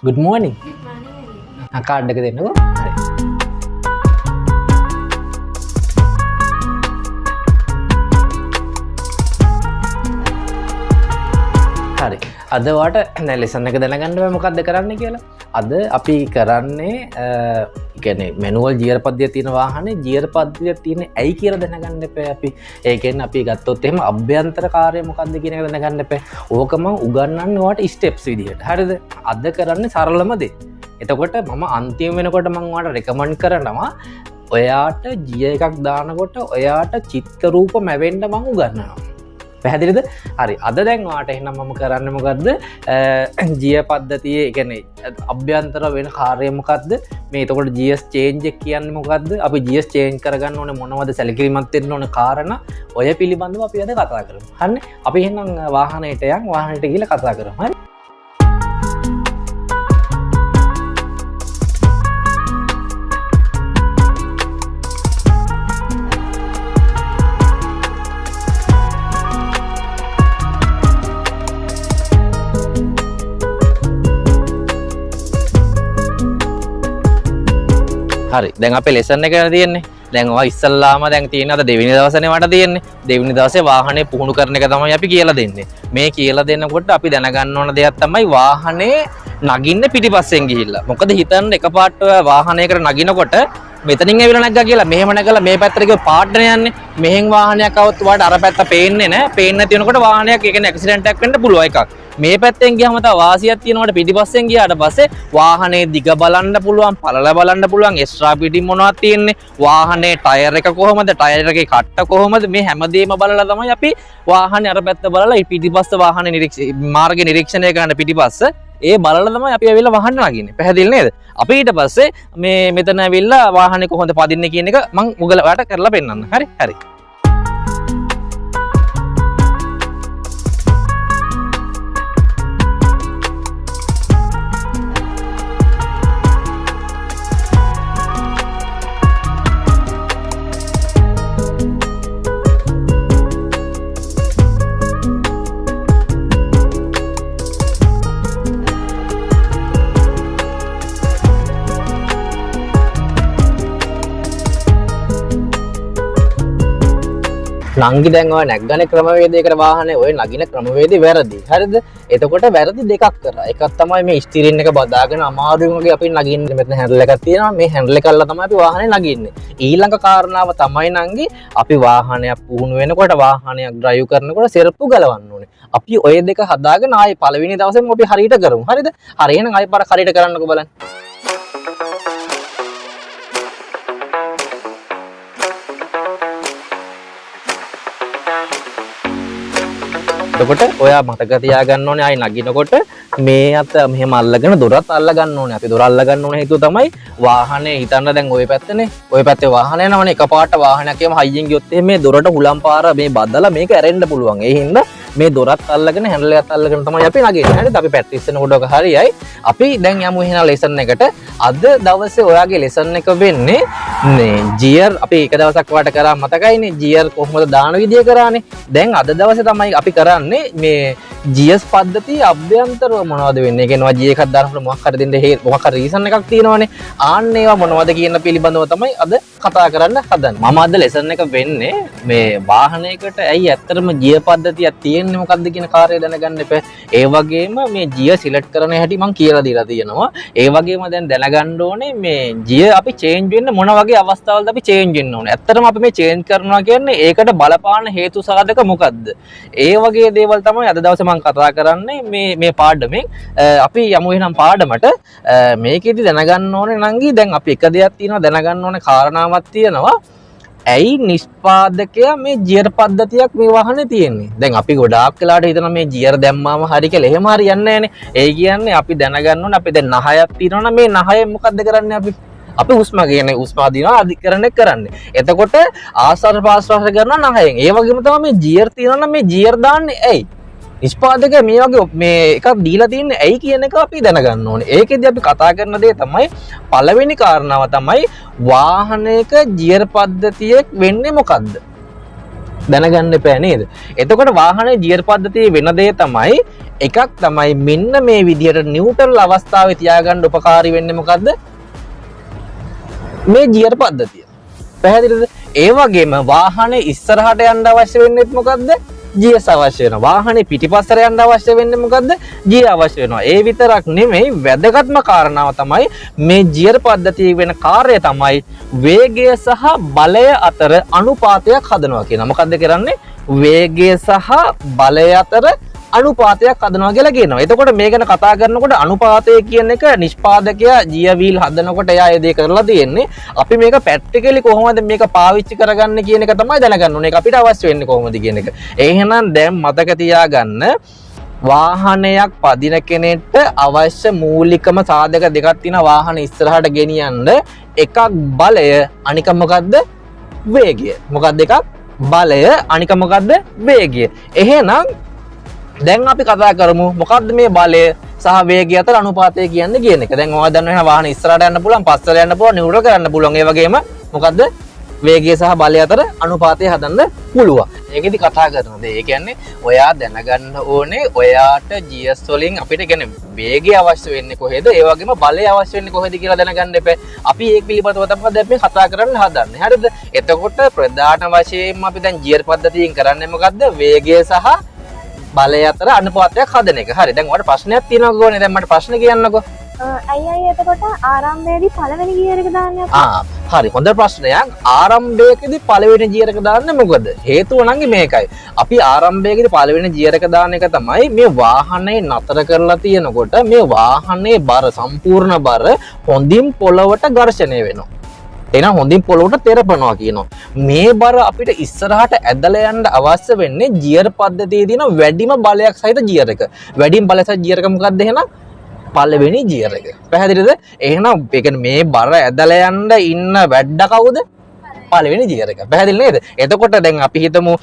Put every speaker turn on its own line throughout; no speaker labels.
Good morning.
Good morning.
Card එක දෙන්නකෝ. හරි. අද වාට දැන් ලෙසන් එක දැනගන්න බෑ මොකද්ද කරන්න කියලා. අද අපි කරන්නේ කියන්නේ මැනුවල් ගියර් පද්ධතිය තියෙන වාහනේ ගියර් පද්ධතිය තියෙන ඇයි කියලා දැනගන්න එපා අපි. ඒ කියන්නේ අපි ගත්තොත් එහෙම අභ්‍යන්තර කාර්යය මොකද්ද කියන එක දැනගන්න එපා. ඕක මම උගන්වන්නේ ඔයාලට ස්ටෙප්ස් විදිහට. හරිද? අද කරන්නේ සරලම දේ. එතකොට මම අන්තිම වෙනකොට මම ඔයාලට රෙකමන්ඩ් කරනවා ඔයාට ජිය එකක් දානකොට ඔයාට චිත්ත රූප මැවෙන්න මම උගන්වනවා. පැහැදිලිද? හරි. අද දැන් ඔයාට එහෙනම් මම කරන්නේ මොකද්ද? ජිය පද්ධතියේ කියන්නේ අභ්‍යන්තර වෙන කාර්යය මොකද්ද? මේ එතකොට GS change එක කියන්නේ මොකද්ද? අපි GS change කරගන්න ඕනේ මොනවද? සැලකිලිමත් වෙන්න ඕනේ කාරණා ඔය පිළිබඳව අපි අද කතා කරමු. හරිනේ? අපි එහෙනම් වාහනයට යන් වාහනයට ගිහලා කතා කරමු. හරි? හරි දැන් අපේ ලෙසන් එක තියෙන්නේ දැන් ඔයා ඉස්සල්ලාම දැන් තියෙන අද දෙවෙනි දවසනේ වට තියෙන්නේ දෙවෙනි දවසේ වාහනේ පුහුණු කරන එක තමයි අපි කියලා දෙන්නේ මේ කියලා දෙනකොට අපි දැනගන්න ඕන දෙයක් තමයි වාහනේ නගින්න පිටිපස්සෙන් ගිහිල්ලා මොකද හිතන්න එකපාරට ඔයා වාහනයකට නගිනකොට මෙතනින් ඇවිල්ලා නැග්ගා කියලා මෙහෙම නැගලා මේ පැත්තට ගිය පාර්ට්නර් යන්නේ මෙහෙන් වාහනයක් આવොත් ඔයාලට අර පැත්ත පේන්නේ නැහැ පේන්නේ නැති වෙනකොට වාහනයක් ඒ කියන්නේ ඇක්සිඩන්ට් එකක් වෙන්න පුළුවන් එකක් මේ පැත්තෙන් ගියාම තව වාසියක් තියෙනවට පිටිපස්සෙන් ගියාට පස්සේ වාහනේ දිග බලන්න පුළුවන් පළල බලන්න පුළුවන් එක්ස්ට්‍රා පිටින් මොනවද තියෙන්නේ වාහනේ ටයර් එක කොහමද ටයර් එකේ කට්ට කොහමද මේ හැමදේම බලලා තමයි අපි වාහනේ අර පැත්ත බලලා පිටිපස්ස වාහනේ මාර්ගය නිරීක්ෂණය කරන්න පිටිපස්ස ඒ බලලා තමයි අපි ඇවිල්ලා වාහන නගින්නේ. පැහැදිලි නේද? අපි ඊට පස්සේ මේ මෙතන ඇවිල්ලා වාහනේ කොහොමද පදින්නේ කියන එක මම ඔයාලට කරලා පෙන්නන්න. හරි? හරි. නංගි දැන් ඔය නැග්ගන ක්‍රමවේදයකට වාහනේ ඔය නගින ක්‍රමවේදය වැරදි. හරිද? එතකොට වැරදි දෙකක් කරා. එකක් තමයි මේ ස්ටියරින් එක බදාගෙන අමාරුවෙන් වගේ අපි නගින්නේ. මෙතන හැන්ඩල් එකක් තියෙනවා. මේ හැන්ඩල් එක අල්ලලා තමයි අපි වාහනේ නගින්නේ. ඊළඟ කාරණාව තමයි නංගි අපි වාහනයක් පුහුණු වෙනකොට වාහනයක් ඩ්‍රයිව් කරනකොට සෙරප්පු ගලවන්න ඕනේ. අපි ඔය දෙක හදාගෙන ආයේ පළවෙනි දවසේම අපි හරියට කරමු. හරිද? හරි එහෙනම් ආයෙ පාර හරියට කරන්නකෝ බලන්න. එතකොට ඔයා මතක තියාගන්න ඕනේ ආයි නගිනකොට මේ අත මෙහෙම අල්ලගෙන දොරත් අල්ල ගන්න ඕනේ. අපි දොර අල්ල ගන්න ඕනේ හේතුව තමයි වාහනේ හිතන්න දැන් ওই පැත්තනේ. ওই පැත්තේ වාහන යනවනේ එකපාරට වාහනයක් එම හයියෙන් ගියොත් මේ දොරට හුලම් පාර මේ බදලා මේක ඇරෙන්න පුළුවන්. ඒ හින්දා මේ දොරත් අල්ලගෙන හැන්ඩල් එකත් අල්ලගෙන තමයි අපි නගින්නේ. හරිද? අපි ප්‍රැක්ටිස් කරනකොට ඔක හරියයි. අපි දැන් යමු එහෙනම් ලෙසන් එකට. අද දවසේ ඔයාගේ ලෙසන් එක වෙන්නේ මේ ගියර් අපි එක දවසක් වට කරා මතකයිනේ ගියර් කොහොමද දාන විදිය කරානේ. දැන් අද දවසේ තමයි අපි කරන්නේ මේ GS පද්ධතිය අභ්‍යන්තරව මොනවද වෙන්නේ? ඒ කියන්නේ ඔයා G එකක් දානකොට මොකක් හරි දෙන්න මොකක් හරි රීසන් එකක් තියෙනවනේ. ආන්න ඒවා මොනවද කියන පිළිබඳව තමයි අද කතා කරන්න හදන්නේ. මම අද ලෙසන් එක වෙන්නේ මේ වාහනයකට ඇයි ඇත්තටම G පද්ධතියක් තියෙන්නේ මොකද්ද කියන කාර්යය දැනගන්න එපා. ඒ වගේම මේ G සිලෙක්ට් කරන හැටි මම කියලා දීලා තියෙනවා. ඒ වගේම දැන් දැනගන්න ඕනේ මේ G අපි චේන්ජ් වෙන්න මොන වගේ අවස්ථාවලද අපි චේන්ජ් වෙන්න ඕනේ. ඇත්තටම අපි මේ චේන්ජ් කරනවා කියන්නේ ඒකට බලපාන හේතු සාධක මොකද්ද? ඒ වගේ දේවල් තමයි අද දවසේ මම කතා කරන්නේ මේ පාඩමෙන්. අපි යමු එහෙනම් පාඩමට. මේකෙදි දැනගන්න ඕනේ නංගි දැන් අපි එක දෙයක් තියෙනවා දැනගන්න ඕනේ කාරණාවක් තියෙනවා. ඇයි නිෂ්පාදකයා මේ ජියර් පද්ධතියක් මේ වාහනේ තියෙන්නේ? දැන් අපි ගොඩාක් වෙලාට හිතනවා මේ ජියර් දැම්මාම හරි කියලා. එහෙම හරියන්නේ නැහනේ. ඒ කියන්නේ අපි දැනගන්න ඕනේ අපි දැන් නහයක් තියෙනවනම් මේ නහයෙන් මොකද්ද කරන්නේ අපි? අපි හුස්ම කියන්නේ හුස්ම අදිනවා අධිකරණය කරන්නේ. එතකොට ආශ්වාස ප්‍රාශ්වාස කරනවා නහයෙන්. ඒ වගේම තමයි මේ ජියර් තියෙනවනම් මේ ජියර් දාන්නේ ඇයි? නිෂ්පාදකයා මේ වගේ මේ එකක් දීලා තින්නේ ඇයි කියන එක අපි දැනගන්න ඕනේ. ඒකෙදි අපි කතා කරන දේ තමයි පළවෙනි කාරණාව තමයි වාහනයක ජියර් පද්ධතියක් වෙන්නේ මොකද්ද? දැනගන්න එපා නේද? එතකොට වාහනේ ගියර් පද්ධතියේ වෙන දේ තමයි එකක් තමයි මෙන්න මේ විදිහට නියුට්‍රල් අවස්ථාවේ තියාගන්න උපකාරී වෙන්නේ මොකද්ද? මේ ගියර් පද්ධතිය. පැහැදිලිද? ඒ වගේම වාහනේ ඉස්සරහට යන්න අවශ්‍ය වෙන්නේ මොකද්ද? GS අවශ්‍ය වෙනවා. වාහනේ පිටිපස්සට යන්න අවශ්‍ය වෙන්නේ මොකද්ද? G අවශ්‍ය වෙනවා. ඒ විතරක් නෙමෙයි වැදගත්ම කාරණාව තමයි මේ ගියර් පද්ධතියේ වෙන කාර්යය තමයි වේගය සහ බලය අතර අනුපාතයක් හදනවා කියන. මොකද්ද කරන්නේ? වේගය සහ බලය අතර අනුපාතයක් හදනවා කියලා කියනවා. එතකොට මේ ගැන කතා කරනකොට අනුපාතය කියන එක නිෂ්පාදකයා ගියර් වීල් හදනකොට එයා ඒ දේ කරලා තියෙන්නේ. අපි මේක ප්‍රැක්ටිකලි කොහොමද මේක පාවිච්චි කරගන්නේ කියන එක තමයි දැනගන්න ඕනේ. ඒක අපිට අවශ්‍ය වෙන්නේ කොහොමද කියන එක. එහෙනම් දැන් මතක තියාගන්න වාහනයක් පදින කෙනෙක්ට අවශ්‍ය මූලිකම සාධක දෙකක් තියෙනවා වාහන ඉස්සරහට ගෙනියන්න. එකක් බලය, අනික මොකද්ද? වේගය. මොකක්ද එකක්? බලය, අනික මොකද්ද? වේගය. එහෙනම් දැන් අපි කතා කරමු මොකද්ද මේ බලය සහ වේගය අතර අනුපාතය කියන්නේ කියන එක. දැන් ඔයාලා දන්නවා වාහන ඉස්සරහට යන්න පුළුවන්, පස්සට යන්න පුළුවන්, නියුට්‍රල් කරන්න පුළුවන්. ඒ වගේම මොකද්ද? වේගය සහ බලය අතර අනුපාතය හදන්න පුළුවන්. ඒකෙදි කතා කරනවා. ඒ කියන්නේ ඔයා දැනගන්න ඕනේ ඔයාට GS වලින් අපිට කියන්නේ වේගය අවශ්‍ය වෙන්නේ කොහෙද? ඒ වගේම බලය අවශ්‍ය වෙන්නේ කොහෙද කියලා දැනගන්න එපා. අපි ඒක පිළිබඳව තමයි දැන් මේ කතා කරන්න හදන්නේ. හරිද? එතකොට ප්‍රධාන වශයෙන්ම අපි දැන් ගියර් පද්ධතියෙන් කරන්නේ මොකද්ද? වේගය සහ බලය අතර අනුපාතයක් හදන එක. හරි. දැන් ඔයාලට ප්‍රශ්නයක් තියෙනවා ගෝනේ. දැන් මට ප්‍රශ්න කියන්නකෝ.
අයියයි එතකොට ආරම්භයේදී පළවෙනි ගියර් එක දාන්නේ
හරි. හොඳ ප්‍රශ්නයක්. ආරම්භයේදී පළවෙනි ගියර් එක දාන්නේ මොකද? හේතුව නම් මේකයි. අපි ආරම්භයේදී පළවෙනි ගියර් එක දාන එක තමයි මේ වාහනේ නතර කරලා තියෙනකොට මේ වාහනේ බර සම්පූර්ණ බර හොඳින් පොළවට ඝර්ෂණය වෙනවා. එහෙනම් හොඳින් පොළොවට තෙරපනවා කියනවා. මේ බර අපිට ඉස්සරහට ඇදලා යන්න අවශ්‍ය වෙන්නේ ගියර් පද්ධතියේ තියෙන වැඩිම බලයක් සහිත ගියර් එක. වැඩිම බලය සහිත ගියර් එක මොකක්ද එහෙනම්? පළවෙනි ගියර් එක. පැහැදිලිද? එහෙනම් ඒ කියන්නේ මේ බර ඇදලා යන්න ඉන්න වැඩ කවුද? පළවෙනි ගියර් එක. පැහැදිලි නේද? එතකොට දැන් අපි හිතමු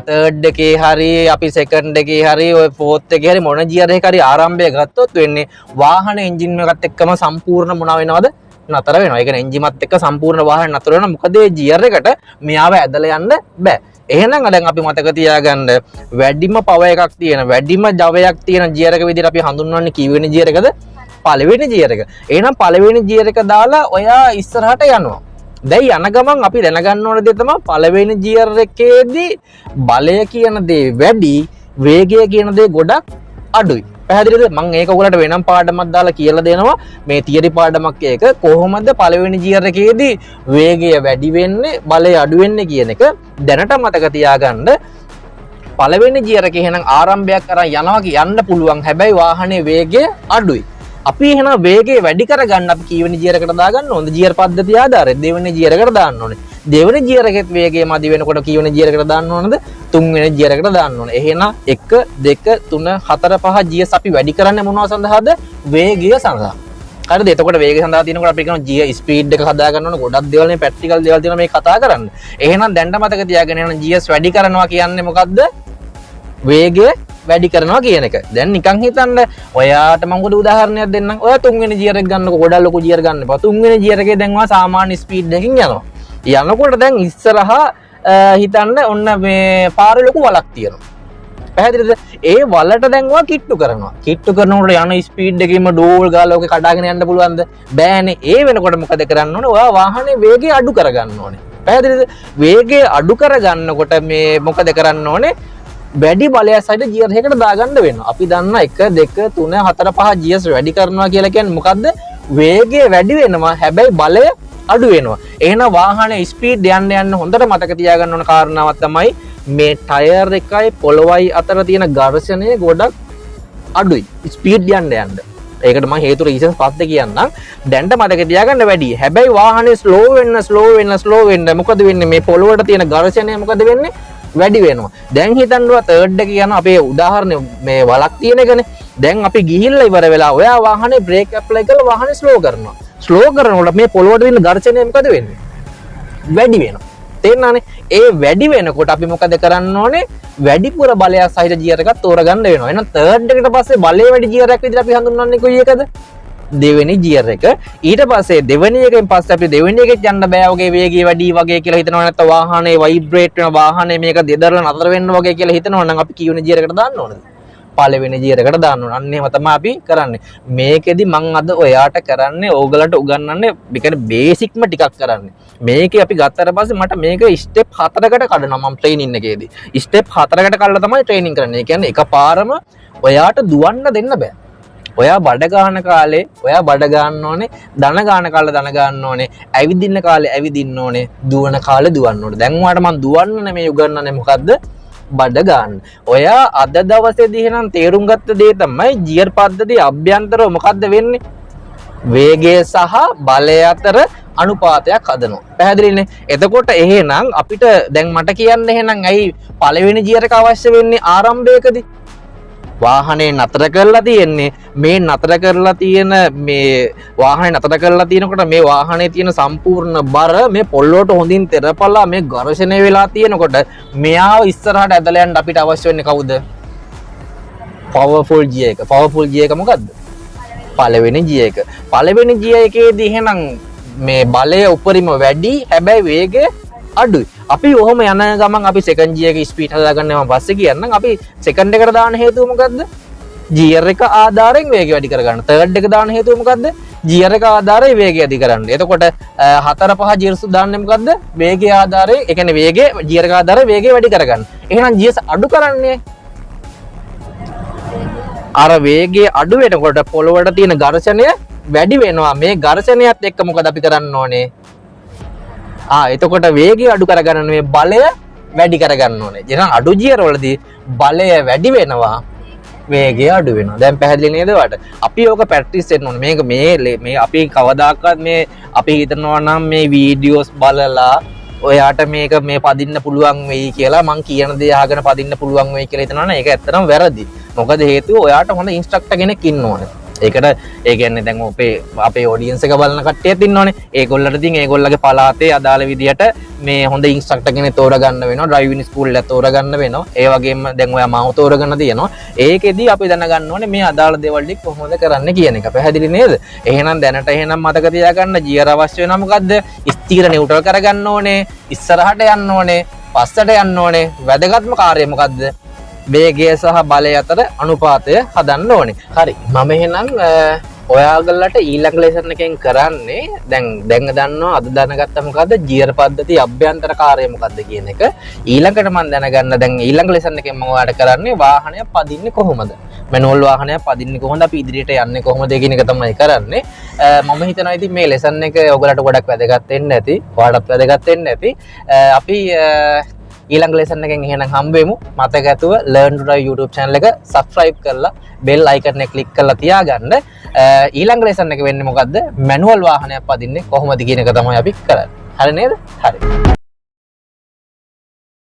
තර්ඩ් එකේ හරි අපි සෙකන්ඩ් එකේ හරි ඔය ෆෝර්ත් එකේ හරි මොන ගියර් එකක හරි ආරම්භය ගත්තොත් වෙන්නේ වාහන එන්ජින් එකත් එක්කම සම්පූර්ණ මොනවා වෙනවද? නතර වෙනවා. ඒ කියන්නේ එන්ජිමත් එක්ක සම්පූර්ණ වාහන නතර වෙනවා. මොකද මේ ගියර් එකට මෙයාව ඇදලා යන්න බෑ. එහෙනම් දැන් අපි මතක තියාගන්න වැඩිම පවර් එකක් තියෙන වැඩිම ජවයක් තියෙන ගියර් එක විදිහට අපි හඳුන්වන්නේ කීවෙනි ගියර් එකද? පළවෙනි ගියර් එක. එහෙනම් පළවෙනි ගියර් එක දාලා ඔයා ඉස්සරහට යනවා. දැන් යන ගමන් අපි දැනගන්න ඕන දේ තමයි පළවෙනි ගියර් එකේදී බලය කියන දේ වැඩි, වේගය කියන දේ ගොඩක් අඩුයි. පැහැදිලිද? මම ඒක ඔයගලට වෙනම් පාඩමක් දාලා කියලා දෙනවා. මේ තියරි පාඩමක් එක කොහොමද පළවෙනි ගියර් එකේදී වේගය වැඩි වෙන්නේ, බලය අඩු වෙන්නේ කියන එක දැනට මතක තියාගන්න. පළවෙනි ගියර් එකේ එහෙනම් ආරම්භයක් කරන් යනවා කියන්න පුළුවන්. හැබැයි වාහනේ වේගය අඩුයි. අපි එහෙනම් වේගය වැඩි කරගන්න අපි කීවෙනි ගියර් එකට දාගන්න ඕනද? ගියර් පද්ධතිය ආධාරයෙන් දෙවෙනි ගියර් එකට දාන්න ඕනේ. දෙවෙනි ගියර් එකෙත් වේගය මදි වෙනකොට කීවෙනි ගියර් එකට දාන්න ඕනද? තුන්වෙනි ගියර් එකට දාන්න ඕනේ. එහෙනම් 1 2 3 4 5 GS අපි වැඩි කරන්නේ මොනවා සඳහාද? වේගය සඳහා. හරිද? එතකොට වේගය සඳහා තියෙනකොට අපි කියනවා GS ස්පීඩ් එක හදා ගන්න ඕනේ. ගොඩක් දේවල් මේ ප්‍රැක්ටිකල් දේවල් තියෙනවා මේ කතා කරන්න. එහෙනම් දැන්ට මතක තියාගන්න එහෙනම් GS වැඩි කරනවා කියන්නේ මොකද්ද? වේගය වැඩි කරනවා කියන එක. දැන් නිකන් හිතන්න ඔයාට මම පොඩි උදාහරණයක් දෙන්නම්. ඔයා තුන්වෙනි ගියර් එක ගන්නකො ගොඩක් ලොකු ගියර් ගන්න එපා. තුන්වෙනි ගියර් එකේ දැන් ඔයා සාමාන්‍ය ස්පීඩ් එකකින් යනවා. යනකොට දැන් ඉස්සරහා හිතන්න ඔන්න මේ පාරේ ලොකු වලක් තියෙනවා. පැහැදිලිද? ඒ වලට දැන් ඔයා කිට්ටු කරනවා. කිට්ටු කරනකොට යන ස්පීඩ් එකේම ඩෝල් ගාලා ඔක කඩාගෙන යන්න පුළුවන්ද? බෑනේ. ඒ වෙනකොට මොකද කරන්න ඕනේ? ඔයා වාහනේ වේගය අඩු කරගන්න ඕනේ. පැහැදිලිද? වේගය අඩු කරගන්නකොට මේ මොකද කරන්න ඕනේ? වැඩි බලයක් සහිත ගියර් එකකට දාගන්න වෙනවා. අපි දන්නා 1 2 3 4 5 GS වැඩි කරනවා කියලා කියන්නේ මොකද්ද? වේගය වැඩි වෙනවා. හැබැයි බලය අඩු වෙනවා. එහෙනම් වාහනේ ස්පීඩ් යන්න යන්න හොඳට මතක තියාගන්න ඕන කාරණාවක් තමයි මේ ටයර් එකයි පොළොවයි අතර තියෙන ඝර්ෂණය ගොඩක් අඩුයි. ස්පීඩ් යන්න යන්න. ඒකට මම හේතු රීසන්ස් පස්සේ කියන්නම්. දැන්ට මතක තියාගන්න වැඩි. හැබැයි වාහනේ ස්ලෝ වෙන්න මොකද වෙන්නේ? මේ පොළොවට තියෙන ඝර්ෂණය මොකද වෙන්නේ? වැඩි වෙනවා. දැන් හිතන්නවා තර්ඩ් එක කියන අපේ උදාහරණය මේ වලක් තියෙන එකනේ. දැන් අපි ගිහිල්ලා ඉවර වෙලා ඔයා වාහනේ බ්‍රේක් ඇප්ලයි කරලා වාහනේ ස්ලෝ කරනවා. ස්ලෝ කරනකොට මේ පොළොවට තියෙන ඝර්ෂණය මොකද වෙන්නේ? වැඩි වෙනවා. තේරුණානේ? ඒ වැඩි වෙනකොට අපි මොකද කරන්න ඕනේ? වැඩිපුර බලයක් සහිත ගියර් එකක් තෝරගන්න වෙනවා. එහෙනම් තර්ඩ් එකට පස්සේ බලය වැඩි ගියර් එකක් විදිහට අපි හඳුන්වන්නේ කොයි එකද? දෙවෙනි ගියර් එක. ඊට පස්සේ දෙවෙනි එකෙන් පස්සේ අපි දෙවෙනි එකෙත් යන්න බෑ වගේ වේගය වැඩි වගේ කියලා හිතනවා නැත්නම් වාහනේ වයිබ්‍රේට් වෙන වාහනේ මේක දෙදරලා නතර වෙන්න වගේ කියලා හිතනවා නම් අපි කීවෙනි ගියර් එකට දාන්න ඕනද? පළවෙනි ගියර් එකට දාන්න ඕන. අන්න එහෙම තමයි අපි කරන්නේ. මේකෙදි මම අද ඔයාට කරන්නේ ඕගලන්ට උගන්වන්නේ මේකනේ බේසික්ම ටිකක් කරන්නේ. මේකේ අපි ගත්තට පස්සේ මට මේක ස්ටෙප් 4කට කඩනවා මම ට්‍රේනින් එකේදී. ස්ටෙප් 4කට කඩලා තමයි ට්‍රේනින් කරන්නේ. ඒ කියන්නේ එකපාරම ඔයාට දුවන්න දෙන්න බෑ. ඔයා බඩ ගන්න කාලේ ඔයා බඩ ගන්න ඕනේ, දන ගන්න කාලේ දන ගන්න ඕනේ, ඇවිදින්න කාලේ ඇවිදින්න ඕනේ, දුවන කාලේ දුවන්න ඕනේ. දැන් ඔයාට මම දුවන්න නෙමෙයි උගන්වන්නේ මොකද්ද? බඩ ගන්න. ඔයා අද දවසේදී එහෙනම් තේරුම් ගත්ත දේ තමයි ගියර් පද්ධතිය අභ්‍යන්තරව මොකද්ද වෙන්නේ? වේගය සහ බලය අතර අනුපාතයක් හදනවා. පැහැදිලිනේ? එතකොට එහෙනම් අපිට දැන් මට කියන්න එහෙනම් ඇයි පළවෙනි ගියර් එක අවශ්‍ය වෙන්නේ ආරම්භයකදී? වාහනේ නතර කරලා තියෙන්නේ මේ නතර කරලා තියෙන මේ වාහනේ නතර කරලා තියෙනකොට මේ වාහනේ තියෙන සම්පූර්ණ බර මේ පොල්ලොට හොඳින් තෙරපලා මේ ඝර්ෂණය වෙලා තියෙනකොට මෙයාව ඉස්සරහට ඇදලා යන්න අපිට අවශ්‍ය වෙන්නේ කවුද? පවර්ෆුල් ගියර් එක. පවර්ෆුල් ගියර් එක මොකද්ද? පළවෙනි ගියර් එක. පළවෙනි ගියර් එකේදී එහෙනම් මේ බලය උපරිම වැඩි හැබැයි වේගය අඩුයි. අපි ඔහොම යන ගමන් අපි සෙකන්ඩ් ගියර් එකේ ස්පීඩ් හදාගන්න මම පස්සේ කියන්නම්. අපි සෙකන්ඩ් එකට දාන හේතුව මොකද්ද? ගියර් එක ආධාරයෙන් වේගය වැඩි කරගන්න. තර්ඩ් එක දාන හේතුව මොකද්ද? ගියර් එක ආධාරයෙන් වේගය වැඩි කරන්න. එතකොට 4 5 ගියර්ස් දාන්නේ මොකද්ද? වේගය ආධාරයෙන්, ඒ කියන්නේ වේගය ගියර් එක ආධාරයෙන් වේගය වැඩි කරගන්න. එහෙනම් ගියර්ස් අඩු කරන්නේ අර වේගය අඩු වෙනකොට පොළොවට තියෙන ඝර්ෂණය වැඩි වෙනවා. මේ ඝර්ෂණයත් එක්ක මොකද අපි කරන්න ඕනේ? එතකොට වේගය අඩු කරගන්න මේ බලය වැඩි කරගන්න ඕනේ. එහෙනම් අඩු ගියර් වලදී බලය වැඩි වෙනවා, වේගය අඩු වෙනවා. දැන් පැහැදිලි නේද ඔයාලට? අපි ඕක ප්‍රැක්ටිස් කරන්න ඕනේ. මේ අපි කවදාකවත් මේ අපි හිතනවා නම් මේ වීඩියෝස් බලලා ඔයාට මේක මේ පදින්න පුළුවන් වෙයි කියලා මං කියන දේ අහගෙන පදින්න පුළුවන් වෙයි කියලා හිතනවා නම් ඒක ඇත්තටම වැරදි. මොකද හේතුව ඔයාට හොඳ ඉන්ස්ට්‍රක්ටර් කෙනෙක් ඉන්න ඕනේ. ඒකට ඒ කියන්නේ දැන් අපේ ඔඩියන්ස් එක බලන කට්ටියත් ඉන්නෝනේ. ඒගොල්ලන්ට ඉතින් ඒගොල්ලගේ පළාතේ අදාළ විදියට මේ හොඳ ඉන්ස්ට්‍රක්ටර් කෙනෙක් තෝරගන්න වෙනවා. ඩ්‍රයිවිං ස්කූල් එක තෝරගන්න වෙනවා. ඒ වගේම දැන් ඔයා මාව තෝරගන්න තියෙනවා. ඒකෙදි අපි දැනගන්න ඕනේ මේ අදාළ දේවල් ටික කොහොමද කරන්න කියන එක. පැහැදිලි නේද? එහෙනම් දැනට මතක තියාගන්න ගියර් අවශ්‍ය වෙනවා මොකද්ද? ස්ථිර නිව්ට්‍රල් කරගන්න ඕනේ. ඉස්සරහට යන්න ඕනේ. පස්සට යන්න ඕනේ. වැදගත්ම කාර්යය මොකද්ද? වේගය සහ බලය අතර අනුපාතය හදන්න ඕනේ. හරි. මම එහෙනම් ඔයාගලට ඊළඟ ලෙසන් එකෙන් කරන්නේ දැන් දන්නවා අද දැනගත්ත මොකද්ද ගියර් පද්ධතිය අභ්‍යන්තර කාර්යය මොකද්ද කියන එක. ඊළඟට මම දැනගන්න දැන් ඊළඟ ලෙසන් එකෙන් මම ඔයාලට කරන්නේ වාහනය පදින්නේ කොහොමද? මැනුවල් වාහනයක් පදින්නේ කොහොමද? අපි ඉදිරියට යන්නේ කොහොමද කියන එක තමයි කරන්නේ. මම හිතනවා ඉතින් මේ ලෙසන් එක ඔයගලට ගොඩක් වැදගත් වෙන්න ඇති. ඔයාලටත් වැදගත් වෙන්න ඇති. අපි ඊළඟ ලෙසන් එකෙන් එහෙනම් හම්බෙමු. මතක ඇතුව Learn to Drive YouTube channel එක subscribe කරලා bell icon එක click කරලා තියාගන්න. ඊළඟ ලෙසන් එක වෙන්නේ මොකද්ද? මැනුවල් වාහනයක් පදින්නේ කොහොමද කියන එක තමයි අපි කරන්නේ. හරි නේද? හරි.